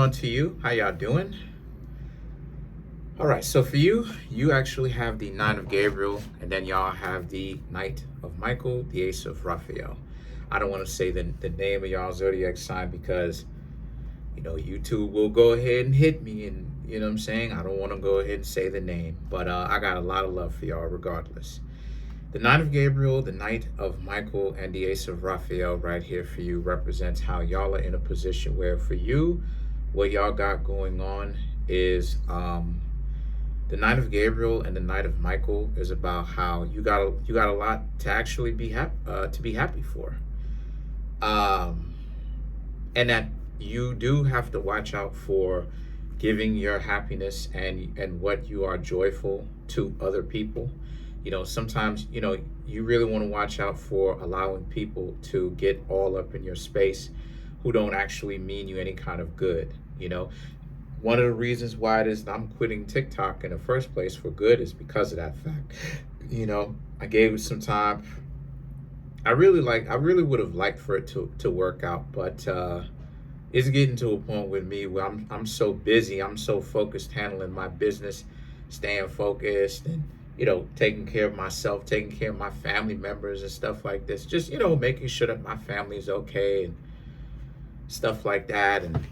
on to you? How y'all doing? All right, so for you, you actually have the Nine of Gabriel, and then y'all have the Knight of Michael, the Ace of Raphael. I don't want to say the name of y'all zodiac sign because, YouTube will go ahead and hit me, and you know what I'm saying? I don't want to go ahead and say the name, but I got a lot of love for y'all regardless. The Knight of Gabriel, the Knight of Michael, and the Ace of Raphael right here for you represents how y'all are in a position where for you, what y'all got going on is the Knight of Gabriel and the Knight of Michael is about how you got a lot to actually be happy for, and that you do have to watch out for giving your happiness and what you are joyful to other people. Sometimes you really want to watch out for allowing people to get all up in your space who don't actually mean you any kind of good. One of the reasons why it is I'm quitting TikTok in the first place for good is because of that fact. I gave it some time. I really would have liked for it to work out, but it's getting to a point with me where I'm so busy, I'm so focused handling my business, staying focused, and taking care of myself, taking care of my family members and stuff like this. Just making sure that my family is okay and stuff like that, and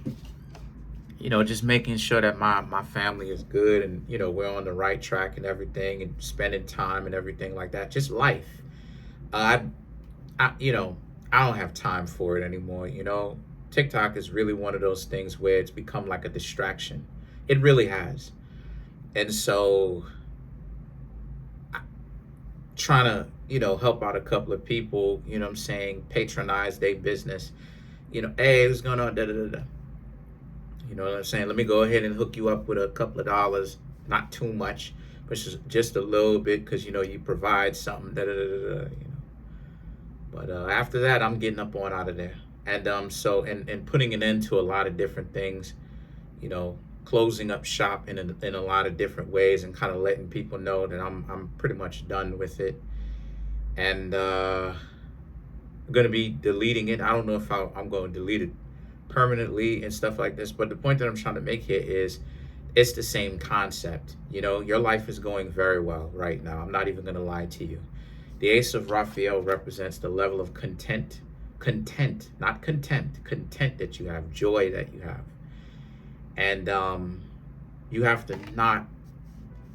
just making sure that my family is good, and we're on the right track and everything, and spending time and everything like that. Just life. I don't have time for it anymore. TikTok is really one of those things where it's become like a distraction. It really has. And so trying to help out a couple of people, patronize their business, hey, what's going on, da da da da. You know what I'm saying? Let me go ahead and hook you up with a couple of dollars, not too much, but just a little bit, because you provide something, da da da da da. But after that, I'm getting up on out of there, and so putting an end to a lot of different things, closing up shop in a lot of different ways, and kind of letting people know that I'm pretty much done with it, and I'm gonna be deleting it. I don't know if I'm going to delete it permanently and stuff like this, but the point that I'm trying to make here is it's the same concept. Your life is going very well right now. I'm not even going to lie to you. The Ace of Raphael represents the level of content, not contempt, content that you have, joy that you have, and you have to not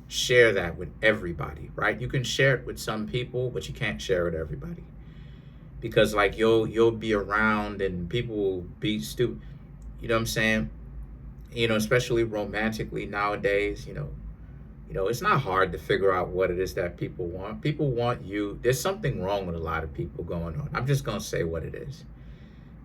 share that with everybody, right? You can share it with some people, but you can't share it with everybody. Because like you'll be around and people will be stupid. You know what I'm saying? Especially romantically nowadays, it's not hard to figure out what it is that people want. People want you. There's something wrong with a lot of people going on. I'm just gonna say what it is.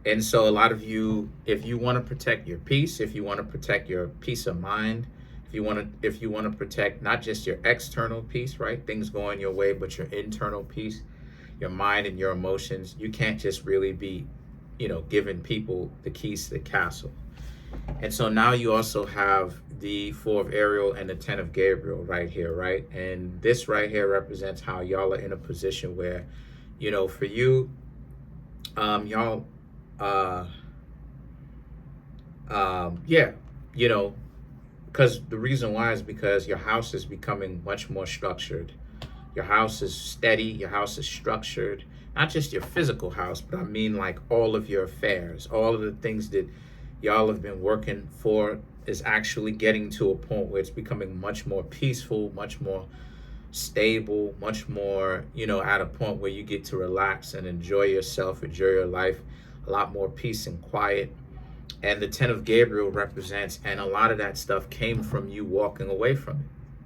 And so a lot of you, if you want to protect your peace, if you want to protect your peace of mind, if you want to protect not just your external peace, right? Things going your way, but your internal peace, your mind and your emotions, you can't just really be, giving people the keys to the castle. And so now you also have the Four of Ariel and the Ten of Gabriel right here, right? And this right here represents how y'all are in a position where, for you, y'all, yeah, because the reason why is because your house is becoming much more structured. Your house is steady, your house is structured, not just your physical house, but I mean like all of your affairs, all of the things that y'all have been working for is actually getting to a point where it's becoming much more peaceful, much more stable, much more, at a point where you get to relax and enjoy yourself, enjoy your life, a lot more peace and quiet. And the Ten of Gabriel represents, and a lot of that stuff came from you walking away from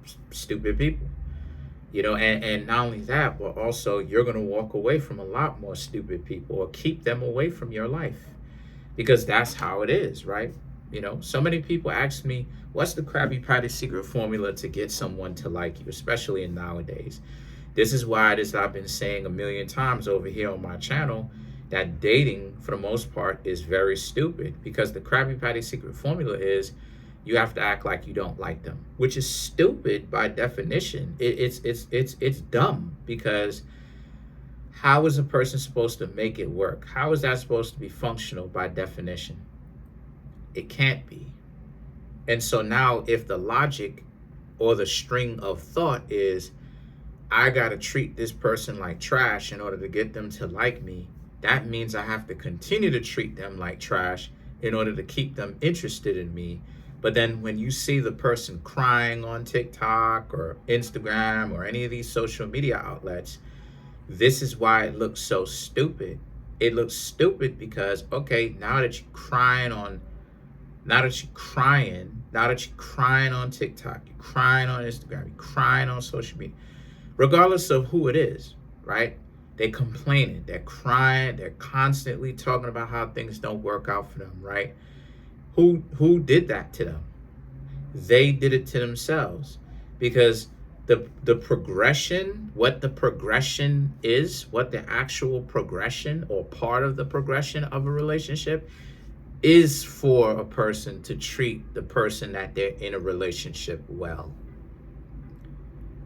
it. Stupid people. And not only that, but also you're going to walk away from a lot more stupid people, or keep them away from your life, because that's how it is, right? So many people ask me, what's the Krabby Patty secret formula to get someone to like you, especially in nowadays? This is why I've been saying a million times over here on my channel that dating, for the most part, is very stupid, because the Krabby Patty secret formula is you have to act like you don't like them, which is stupid by definition. It's dumb, because how is a person supposed to make it work? How is that supposed to be functional by definition? It can't be, And so now if the logic or the string of thought is, I got to treat this person like trash in order to get them to like me, that means I have to continue to treat them like trash in order to keep them interested in me. But then when you see the person crying on TikTok or Instagram or any of these social media outlets, this is why it looks so stupid. It looks stupid because, okay, now that you're crying on TikTok, you're crying on Instagram, you're crying on social media, regardless of who it is, right? They're complaining, they're crying, they're constantly talking about how things don't work out for them, right? Who did that to them? They did it to themselves, because the progression, what the progression is, what the actual progression or part of the progression of a relationship is for a person to treat the person that they're in a relationship well.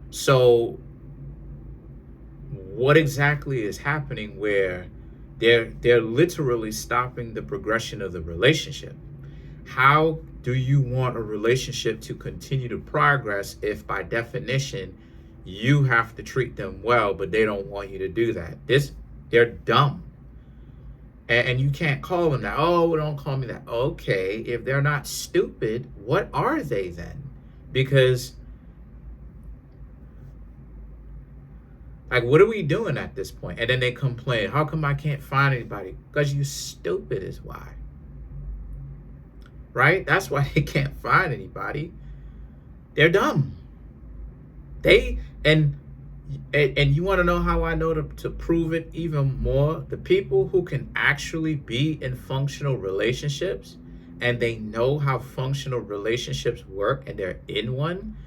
So what exactly is happening where they're literally stopping the progression of the relationship? How do you want a relationship to continue to progress if by definition you have to treat them well, but they don't want you to do that? They're dumb. And you can't call them that. Oh, don't call me that. Okay, if they're not stupid, what are they then? Because, like, what are we doing at this point? And then they complain, how come I can't find anybody? Because you stupid is why. Right? That's why they can't find anybody. They're dumb. And you want to know how I know to prove it even more? The people who can actually be in functional relationships and they know how functional relationships work and they're in one,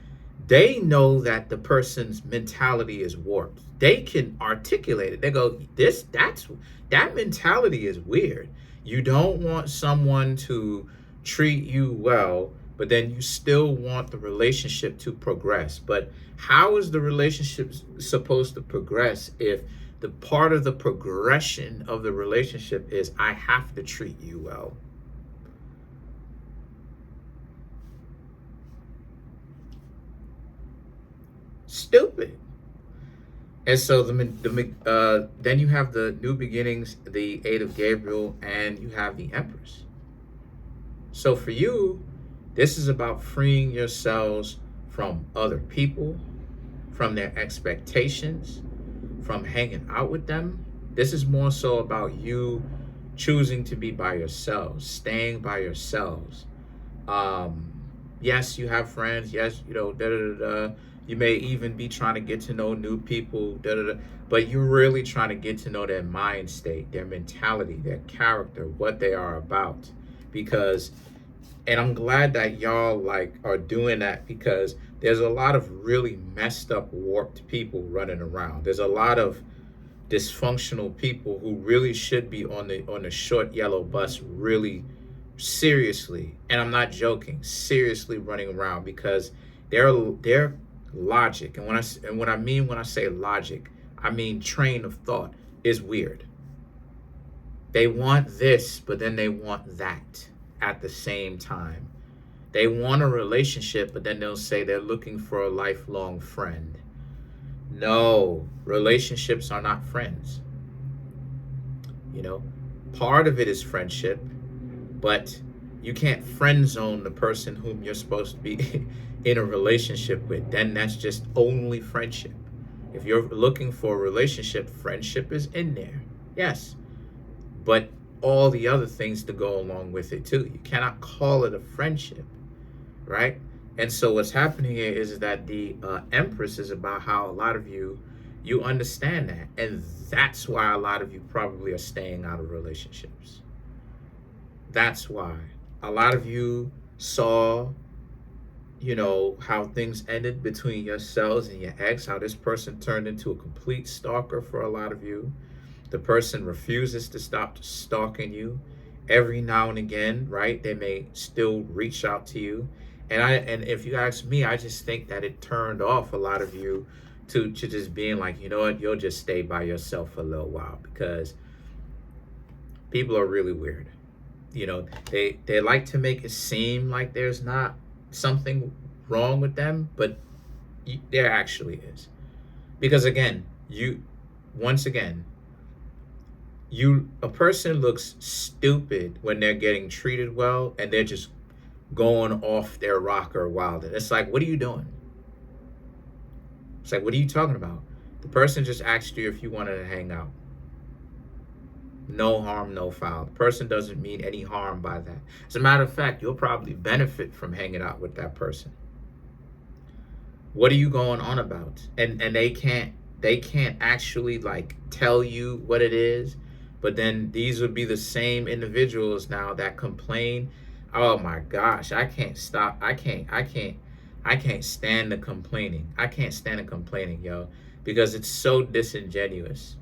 they know that the person's mentality is warped. They can articulate it. They go, that mentality is weird. You don't want someone to treat you well, but then you still want the relationship to progress. But how is the relationship supposed to progress if the part of the progression of the relationship is I have to treat you well? Stupid. And so then you have the new beginnings, the Eight of Gabriel, and you have the Empress. So for you, this is about freeing yourselves from other people, from their expectations, from hanging out with them. This is more so about you choosing to be by yourselves, staying by yourselves. Yes, you have friends. Yes, you may even be trying to get to know new people, but you're really trying to get to know their mind state, their mentality, their character, what they are about. And I'm glad that y'all are doing that, because there's a lot of really messed up, warped people running around. There's a lot of dysfunctional people who really should be on the short yellow bus, really seriously, and I'm not joking, seriously running around, because their logic, and when I say logic, I mean train of thought, is weird. They want this, but then they want that at the same time. They want a relationship, but then they'll say they're looking for a lifelong friend. No, relationships are not friends. Part of it is friendship, but you can't friend zone the person whom you're supposed to be in a relationship with. Then that's just only friendship. If you're looking for a relationship, friendship is in there. Yes. But all the other things to go along with it too. You cannot call it a friendship, right? And so what's happening here is that the Empress is about how a lot of you understand that. And that's why a lot of you probably are staying out of relationships. That's why. A lot of you saw, how things ended between yourselves and your ex, how this person turned into a complete stalker for a lot of you. The person refuses to stop stalking you. Every now and again, right, they may still reach out to you. And if you ask me, I just think that it turned off a lot of you to just being like, you know what, you'll just stay by yourself for a little while, because people are really weird. You know, they like to make it seem like there's not something wrong with them, but there actually is. Because again, once again, a person looks stupid when they're getting treated well and they're just going off their rocker wild. It's like, what are you doing? It's like, what are you talking about? The person just asked you if you wanted to hang out. No harm, no foul. The person doesn't mean any harm by that. As a matter of fact, you'll probably benefit from hanging out with that person. What are you going on about? And they can't actually like tell you what it is. But then these would be the same individuals now that complain. Oh my gosh, I can't stop. I can't stand the complaining. I can't stand the complaining, yo, because it's so disingenuous.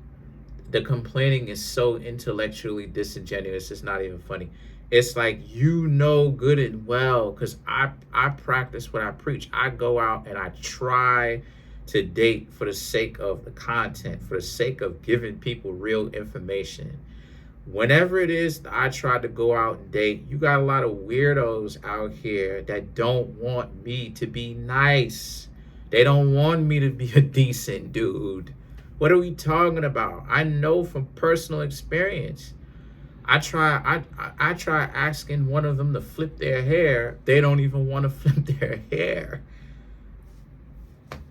The complaining is so intellectually disingenuous. It's not even funny. It's like, you know good and well, because I practice what I preach. I go out and I try to date for the sake of the content, for the sake of giving people real information. Whenever it is that I try to go out and date, you got a lot of weirdos out here that don't want me to be nice. They don't want me to be a decent dude. What are we talking about? I know from personal experience. I try asking one of them to flip their hair. They don't even want to flip their hair.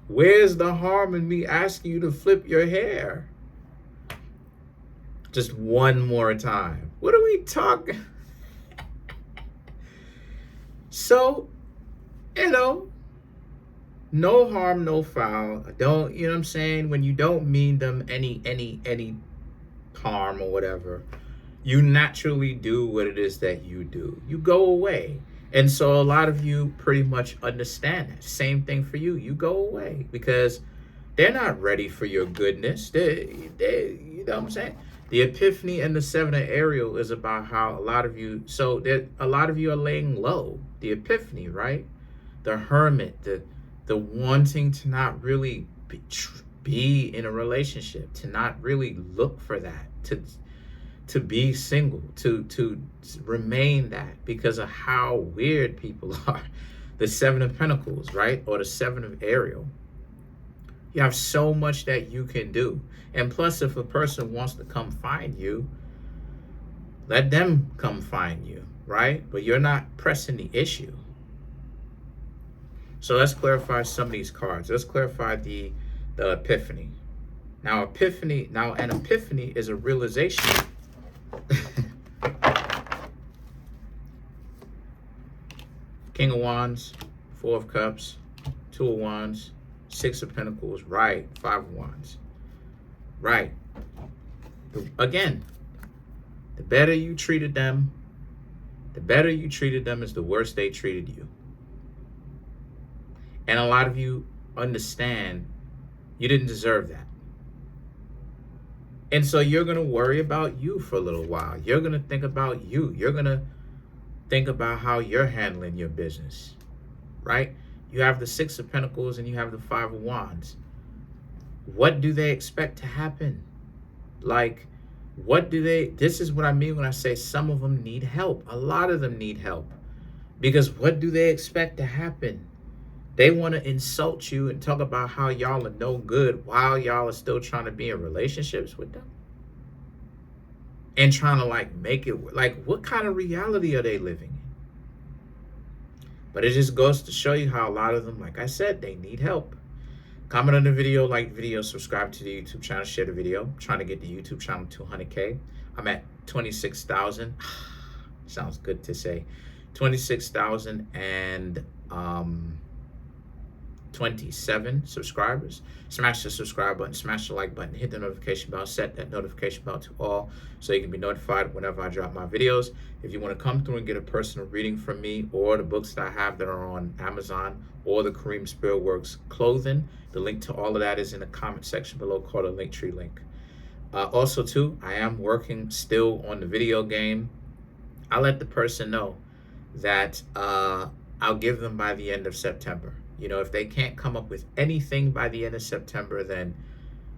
Where's the harm in me asking you to flip your hair? Just one more time. What are we talking? So, no harm, no foul. Don't, you know what I'm saying? When you don't mean them any harm or whatever, you naturally do what it is that you do. You go away. And so a lot of you pretty much understand that. Same thing for you. You go away because they're not ready for your goodness. You know what I'm saying? The Epiphany and the Seven of Ariel is about how a lot of you are laying low. The Epiphany, right? The Hermit, the wanting to not really be in a relationship, to not really look for that, to be single, to remain that because of how weird people are. The Seven of Pentacles, right? Or the Seven of Ariel. You have so much that you can do. And plus, if a person wants to come find you, let them come find you, right? But you're not pressing the issue. So let's clarify some of these cards. Let's clarify the Epiphany. Now, an epiphany is a realization. King of Wands, Four of Cups, Two of Wands, Six of Pentacles, right? Five of Wands, right? Again, the better you treated them is the worse they treated you. And a lot of you understand you didn't deserve that. And so you're going to worry about you for a little while. You're going to think about you. You're going to think about how you're handling your business, right? You have the Six of Pentacles and you have the Five of Wands. What do they expect to happen? Like, this is what I mean when I say some of them need help. A lot of them need help. Because what do they expect to happen? They want to insult you and talk about how y'all are no good while y'all are still trying to be in relationships with them. And trying to like make it, like what kind of reality are they living in? But it just goes to show you how a lot of them, like I said, they need help. Comment on the video, like the video, subscribe to the YouTube channel, share the video. I'm trying to get the YouTube channel to 100K. I'm at 26,000. Sounds good to say. 26,000 and 27 subscribers. Smash the subscribe button, smash the like button, hit the notification bell, set that notification bell to all so you can be notified whenever I drop my videos. If you want to come through and get a personal reading from me or the books that I have that are on Amazon or the Kareemspiritworks clothing, the link to all of that is in the comment section below called a Linktree link. Also too, I am working still on the video game. I let the person know that I'll give them by the end of September. You know, if they can't come up with anything by the end of September, then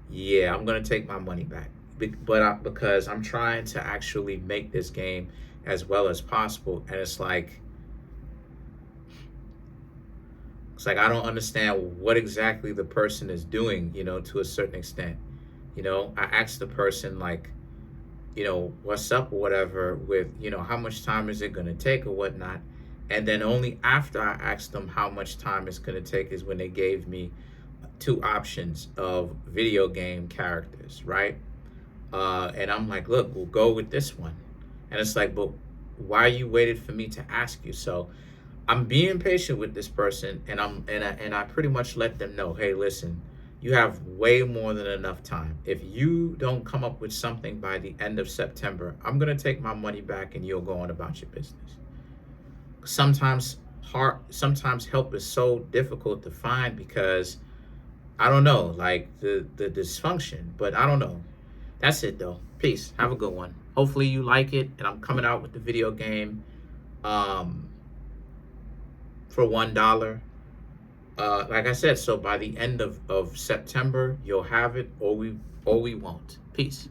yeah, I'm going to take my money back. Because I'm trying to actually make this game as well as possible. And it's like I don't understand what exactly the person is doing, to a certain extent. I asked the person, like, what's up or whatever with, how much time is it going to take or whatnot. And then only after I asked them how much time it's going to take is when they gave me two options of video game characters, right? And I'm like, look, we'll go with this one. And it's like, but why you waited for me to ask you? So I'm being patient with this person, and I pretty much let them know, hey, listen, you have way more than enough time. If you don't come up with something by the end of September, I'm gonna take my money back, and you'll go on about your business. Sometimes help is so difficult to find because I don't know, like the dysfunction, but I don't know. That's it though. Peace. Have a good one. Hopefully you like it, and I'm coming out with the video game for $1. Like I said, so by the end of September, you'll have it, or we won't. Peace.